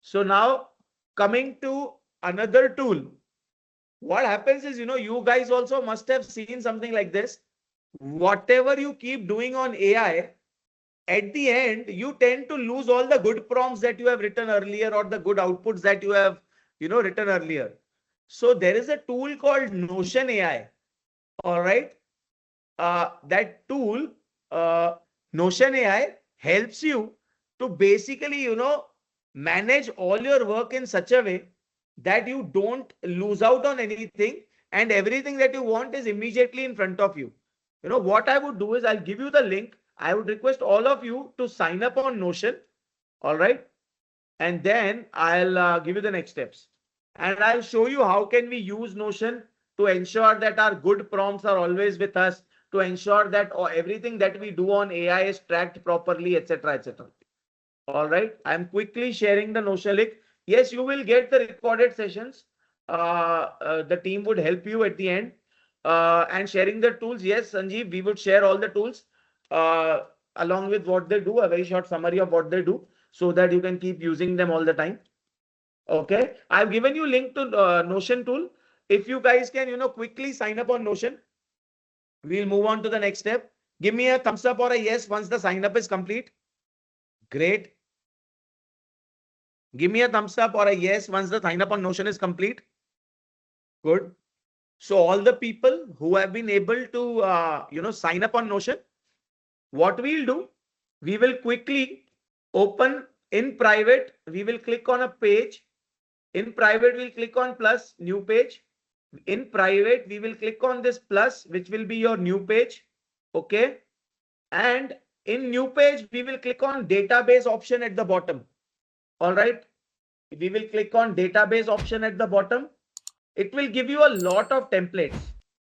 So now coming to another tool, what happens is, you guys also must have seen something like this. Whatever you keep doing on AI, at the end, you tend to lose all the good prompts that you have written earlier or the good outputs that you have, written earlier. So there is a tool called Notion AI. All right. That tool, uh, Notion AI, helps you to basically, manage all your work in such a way that you don't lose out on anything and everything that you want is immediately in front of you. What I would do is I'll give you the link. I would request all of you to sign up on Notion. All right. And then I'll give you the next steps. And I'll show you how can we use Notion to ensure that our good prompts are always with us, to ensure that everything that we do on AI is tracked properly, etc., etc. All right. I'm quickly sharing the Notion link. Yes, you will get the recorded sessions. The team would help you at the end. And sharing the tools. Yes, Sanjeev, we would share all the tools uh, along with what they do, a very short summary of what they do, so that you can keep using them all the time. Okay. I've given you link to Notion tool. If you guys can, quickly sign up on Notion, we'll move on to the next step. Give me a thumbs up or a yes once the sign up is complete. Great. Give me a thumbs up or a yes once the sign up on Notion is complete. Good. So all the people who have been able to, sign up on Notion, what we'll do, we will quickly open in private. We will click on a page. In private, we'll click on plus new page. In private, we will click on this plus, which will be your new page. Okay. And in new page, we will click on database option at the bottom. All right. We will click on database option at the bottom. It will give you a lot of templates.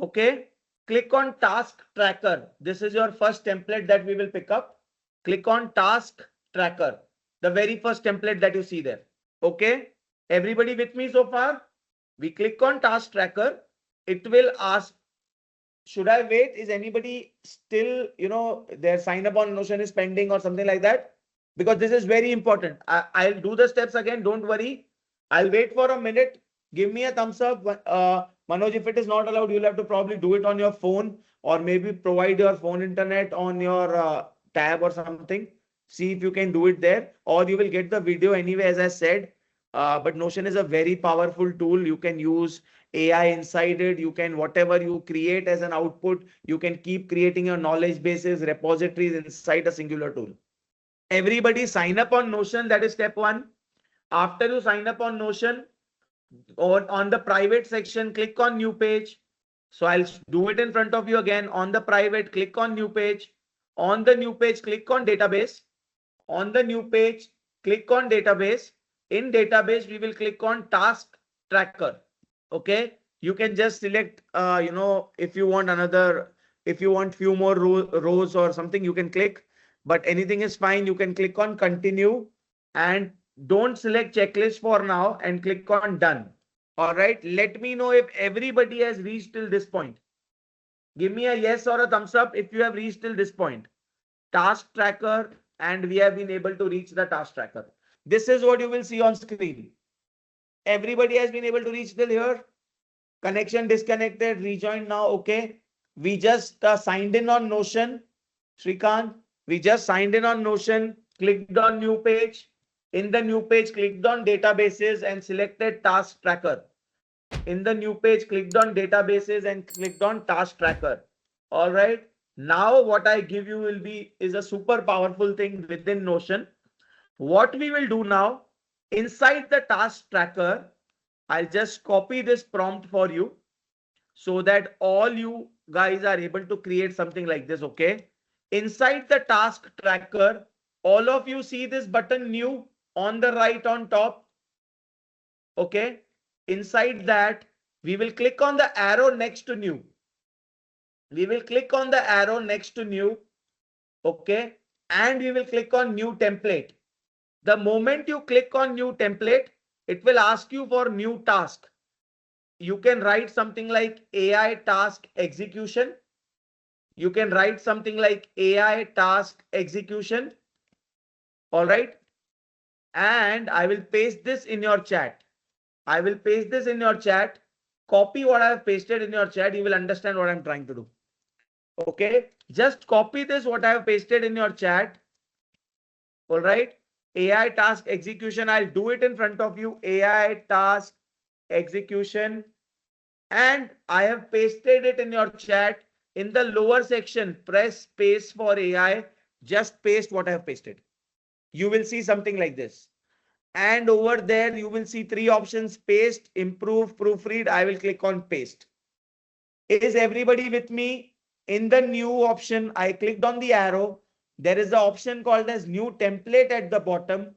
Okay. Click on task tracker. This is your first template that we will pick up. Click on task tracker. The very first template that you see there. Okay. Everybody with me so far? We click on task tracker. It will ask, should I wait? Is anybody still, their sign up on Notion is pending or something like that? Because this is very important. I'll do the steps again. Don't worry. I'll wait for a minute. Give me a thumbs up. Manoj, if it is not allowed, you'll have to probably do it on your phone or maybe provide your phone internet on your tab or something. See if you can do it there, or you will get the video anyway, as I said. But Notion is a very powerful tool. You can use AI inside it. You can, whatever you create as an output, you can keep creating your knowledge bases, repositories inside a singular tool. Everybody sign up on Notion. That is step one. After you sign up on Notion, on the private section, click on new page. So I'll do it in front of you again. On the private, click on new page. On the new page, click on database. On the new page, click on database. In database, we will click on task tracker. Okay. You can just select, if you want if you want few more rows or something, you can click, but anything is fine. You can click on continue and don't select checklist for now and click on done. All right. Let me know if everybody has reached till this point. Give me a yes or a thumbs up if you have reached till this point. Task tracker, and we have been able to reach the task tracker. This is what you will see on screen. Everybody has been able to reach till here. Connection disconnected, rejoined now. Okay. We just signed in on Notion. Shrikant, we just signed in on Notion, clicked on new page. In the new page, clicked on databases and selected task tracker. In the new page, clicked on databases and clicked on task tracker. All right. Now what I give you is a super powerful thing within Notion. What we will do now, inside the task tracker, I'll just copy this prompt for you so that all you guys are able to create something like this. Okay. Inside the task tracker, all of you see this button new on the right on top. Okay. Inside that, we will click on the arrow next to new. We will click on the arrow next to new. Okay. And we will click on new template. The moment you click on new template, it will ask you for new task. You can write something like AI task execution. You can write something like AI task execution. All right. and I will paste this in your chat. I will paste this in your chat. Copy what I have pasted in your chat. You will understand what I'm trying to do. Okay, just copy this, what I have pasted in your chat. All right. AI task execution. I'll do it in front of you. AI task execution. And I have pasted it in your chat. In the lower section, press space for AI. Just paste what I have pasted. You will see something like this. And over there, you will see three options: paste, improve, proofread. I will click on paste. Is everybody with me? In the new option, I clicked on the arrow. There is the option called as new template at the bottom.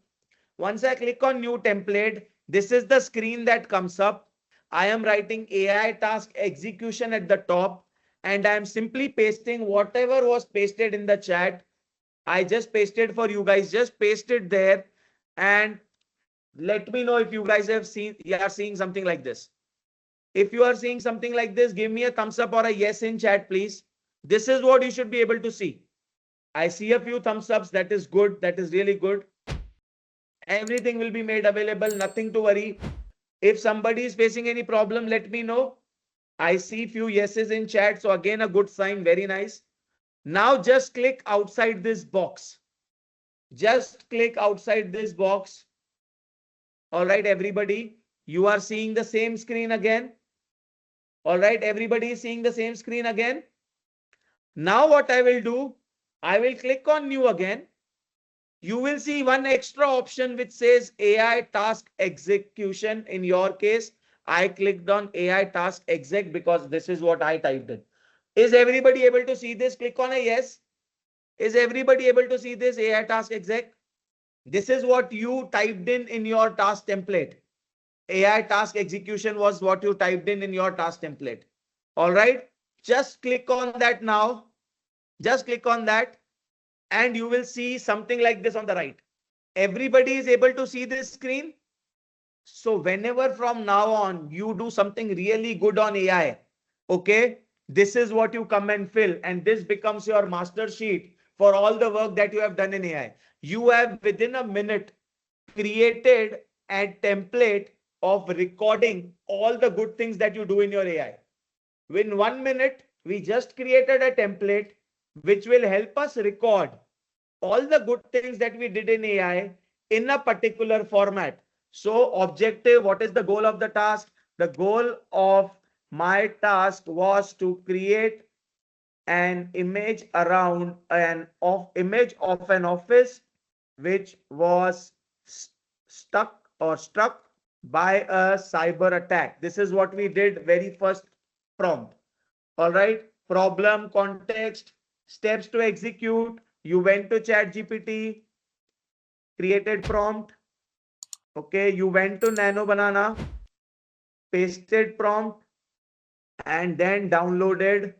Once I click on new template, this is the screen that comes up. I am writing AI task execution at the top, and I am simply pasting whatever was pasted in the chat. I just pasted for you guys, just paste it there, and let me know if you guys have seen, you are seeing something like this. If you are seeing something like this, give me a thumbs up or a yes in chat, please. This is what you should be able to see. I see a few thumbs ups. That is good. That is really good. Everything will be made available. Nothing to worry. If somebody is facing any problem, let me know. I see few yeses in chat. So again, a good sign. Very nice. Now just click outside this box. Just click outside this box. All right, everybody. You are seeing the same screen again. All right, everybody is seeing the same screen again. Now what I will do, I will click on new again. You will see one extra option which says AI task execution. In your case, I clicked on AI task exec because this is what I typed in. Is everybody able to see this? Click on a yes. Is everybody able to see this AI task exec? This is what you typed in your task template. AI task execution was what you typed in your task template. All right. Just click on that now. Just click on that and you will see something like this on the right. Everybody is able to see this screen. So whenever from now on you do something really good on AI, okay, this is what you come and fill, and this becomes your master sheet for all the work that you have done in AI. You have within a minute created a template of recording all the good things that you do in your AI. In 1 minute, we just created a template which will help us record all the good things that we did in AI in a particular format. So objective, what is the goal of the task? The goal of my task was to create an image around image of an office which was stuck or struck by a cyber attack. This is what we did very first prompt. All right. Problem, context, steps to execute. You went to ChatGPT, created prompt. Okay. You went to Nano Banana, pasted prompt, and then downloaded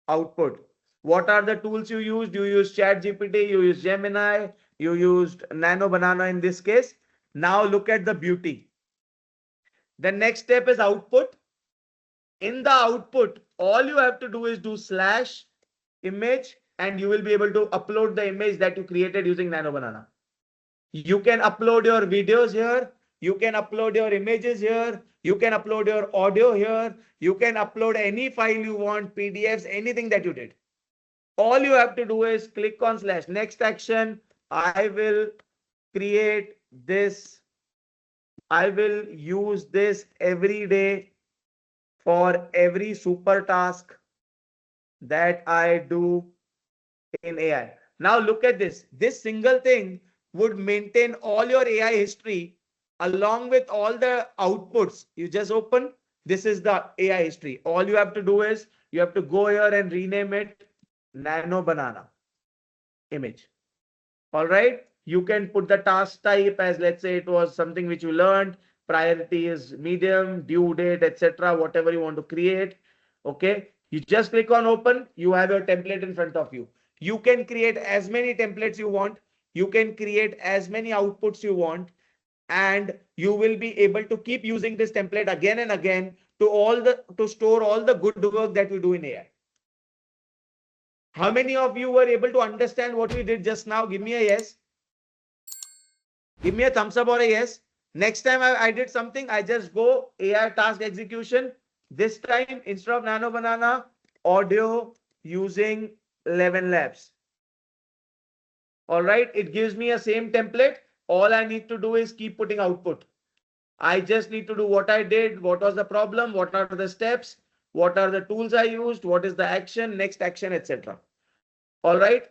output. What are the tools you used? You used ChatGPT, you used Gemini, you used Nano Banana in this case. Now look at the beauty. The next step is output. In the output, all you have to do is do slash image and you will be able to upload the image that you created using Nano Banana. You can upload your videos here. You can upload your images here. You can upload your audio here. You can upload any file you want, PDFs, anything that you did. All you have to do is click on slash. Next action, I will create this. I will use this every day for every super task that I do in AI. Now look at this. This single thing would maintain all your AI history along with all the outputs. You just open. This is the AI history. All you have to do is you have to go here and rename it Nano Banana image. All right. You can put the task type as, let's say it was something which you learned. Priority is medium, due date, etc. Whatever you want to create. Okay. You just click on open. You have your template in front of you. You can create as many templates you want. You can create as many outputs you want. And you will be able to keep using this template again and again to store all the good work that we do in AI. How many of you were able to understand what we did just now? Give me a yes. Give me a thumbs up or a yes. Next time I did something, I just go AI task execution. This time, instead of Nano Banana, audio using 11 labs. All right, it gives me a same template. All I need to do is keep putting output. I just need to do what I did, what was the problem, what are the steps, what are the tools I used, what is the action, next action, etc. All right.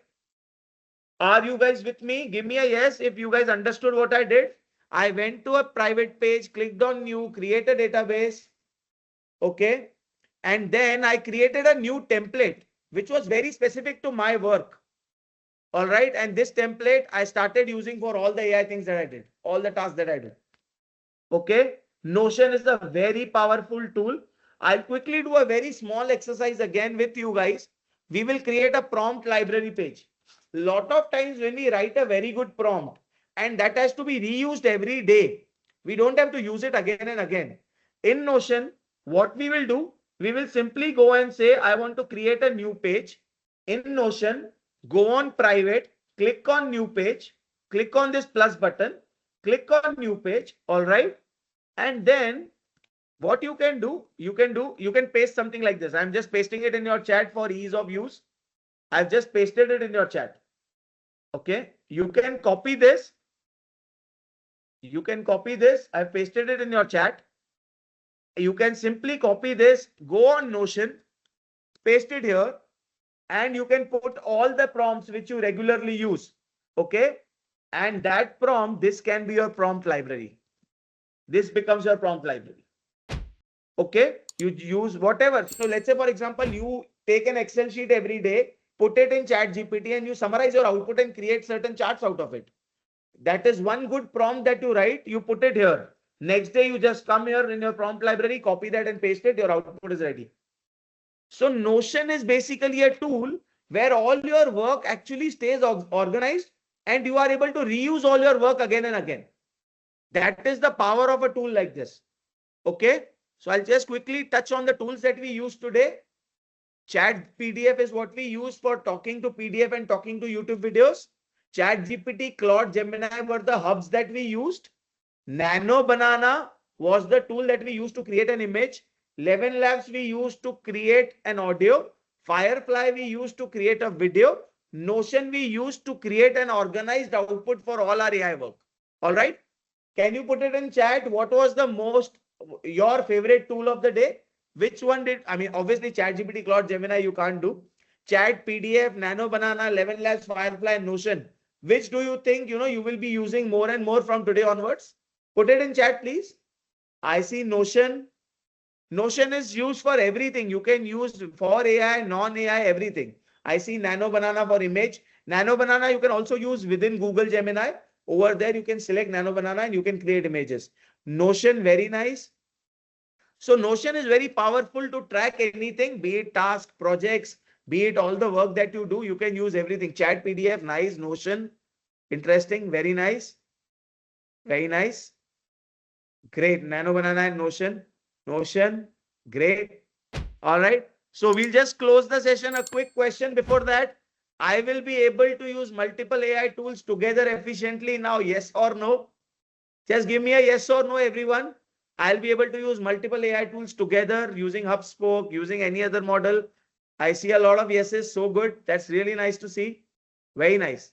Are you guys with me? Give me a yes if you guys understood what I did. I went to a private page, clicked on new, create a database. Okay. And then I created a new template, which was very specific to my work. All right. And this template I started using for all the AI things that I did, all the tasks that I did. Okay. Notion is a very powerful tool. I'll quickly do a very small exercise again with you guys. We will create a prompt library page. Lot of times when we write a very good prompt and that has to be reused every day, we don't have to use it again and again. In Notion, what we will do, we will simply go and say, I want to create a new page. In Notion, go on private, click on new page, click on this plus button, click on new page. All right. And then what you can do, you can paste something like this. I'm just pasting it in your chat for ease of use. I've just pasted it in your chat. Okay. You can copy this. You can copy this. I've pasted it in your chat. You can simply copy this, go on Notion, paste it here, and you can put all the prompts which you regularly use. Okay. And that prompt, this can be your prompt library. This becomes your prompt library. Okay. You use whatever. So let's say, for example, you take an Excel sheet every day, put it in ChatGPT, and you summarize your output and create certain charts out of it. That is one good prompt that you write. You put it here. Next day, you just come here in your prompt library, copy that and paste it. Your output is ready. So Notion is basically a tool where all your work actually stays organized and you are able to reuse all your work again and again. That is the power of a tool like this. Okay. So I'll just quickly touch on the tools that we use today. Chat PDF is what we use for talking to PDF and talking to YouTube videos. ChatGPT, Claude, Gemini were the hubs that we used. Nano Banana was the tool that we used to create an image. 11 Labs we used to create an audio. Firefly we used to create a video. Notion we used to create an organized output for all our AI work. All right. Can you put it in chat? What was your favorite tool of the day? Which one did, I mean, obviously ChatGPT, Claude, Gemini, you can't do. Chat, PDF, Nano Banana, 11 Labs, Firefly, Notion. Which do you think, you will be using more and more from today onwards? Put it in chat, please. I see Notion. Notion is used for everything. You can use for AI, non-AI, everything. I see Nano Banana for image. Nano Banana you can also use within Google Gemini. Over there, you can select Nano Banana and you can create images. Notion, very nice. So Notion is very powerful to track anything, be it task, projects, be it all the work that you do. You can use everything. Chat, PDF, nice. Notion, interesting, very nice. Very nice. Great. Nano Banana and Notion. Notion, great. All right. So we'll just close the session. A quick question before that. I will be able to use multiple AI tools together efficiently now, yes or no? Just give me a yes or no, everyone. I'll be able to use multiple AI tools together using HubSpot, using any other model. I see a lot of yeses. So good. That's really nice to see. Very nice.